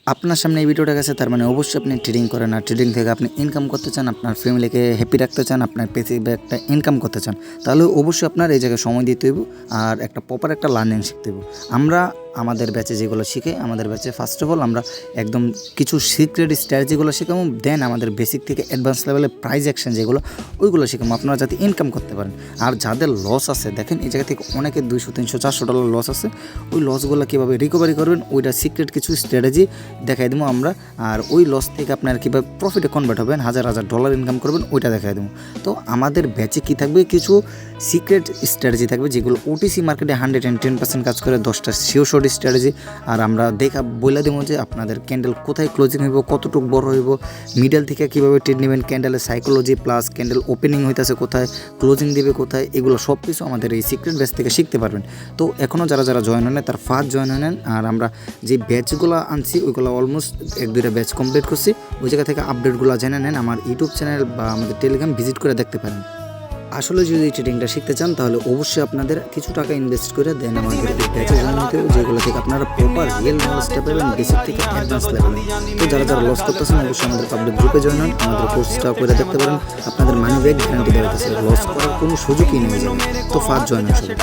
আপনার সামনে এই ভিডিওটা গেছে তার মানে অবশ্যই আপনি ট্রেডিং করেন, আর ট্রেডিং থেকে আপনি ইনকাম করতে চান, আপনার ফ্যামিলিকে হ্যাপি রাখতে চান, আপনার পেসিভে একটা ইনকাম করতে চান, তাহলে অবশ্যই আপনার এই জায়গায় সময় দিতে হইব আর একটা প্রপার একটা লার্নিং শিখতে হইব। আমরা আমাদের ব্যাচে যেগুলো শিখে, আমাদের ব্যাচে ফার্স্ট অফ অল আমরা একদম কিছু সিক্রেট স্ট্র্যাটেজিগুলো শেখাবো, দেন আমাদের বেসিক থেকে অ্যাডভান্স লেভেলে প্রাইজ অ্যাকশন যেগুলো ওইগুলো শেখাবো আপনারা যাতে ইনকাম করতে পারেন। আর যাদের লস আছে, দেখেন এই জায়গা থেকে অনেকে $200, $300, $400 লস আছে, ওই লসগুলো কীভাবে রিকভারি করবেন ওইটা সিক্রেট কিছু স্ট্র্যাটেজি দেখাই দেবো আমরা। আর ওই লস থেকে আপনার কীভাবে প্রফিটে কনভার্ট হবেন, হাজার হাজার ডলার ইনকাম করবেন ওইটা দেখাই দেবো। তো আমাদের ব্যাচে কী থাকবে, কিছু সিক্রেট স্ট্র্যাটেজি থাকবে যেগুলো ওটিসি মার্কেটে 110% কাজ করে, 10টা শিওর শর্ট স্ট্র্যাটেজি। আর আমরা বলে দেবো যে আপনাদের ক্যান্ডেল কোথায় ক্লোজিং হইব, কতটুকু বড় হইব, মিডল থেকে কীভাবে ট্রেড নেবেন, ক্যান্ডেলের সাইকোলজি প্লাস ক্যান্ডেল ওপেনিং হইতেছে কোথায়, ক্লোজিং দেবে কোথায়, এগুলো সব কিছু আমাদের এই সিক্রেট ব্যাচ থেকে শিখতে পারবেন। তো এখনও যারা যারা জয়েন হন তার ফার্স্ট জয়েন হয়ে নেন। আর আমরা যে ব্যাচগুলো আনছি ওইগুলো অলমোস্ট 1-2টা ব্যাচ কমপ্লিট করছি, ওই জায়গা থেকে আপডেটগুলো জেনে নেন, আমার ইউটিউব চ্যানেল বা আমাদের টেলিগ্রাম ভিজিট করে দেখতে পারেন। আসলে যদি ট্রেডিংটা শিখতে চান তাহলে অবশ্যই আপনাদের কিছু টাকা ইনভেস্ট করে দেন আমাদের এই ব্যাচে জয়েন হতে হবে, যেগুলো থেকে আপনারা প্রপার রিয়েল নলেজটা পাবেন বেসিক থেকে অ্যাডভান্স লেভেলে। তো যারা যারা লস করতেছেন অবশ্যই আমাদের পাবলিক গ্রুপে জয়েন হন, আমাদের কোর্সটা করে দেখতে পারেন, আপনাদের মানি ব্যাক গ্যারান্টি দেওয়া হচ্ছে, লস করার কোনো সুযোগই নেই। তো ফার্স্ট জয়েন হন সবাই।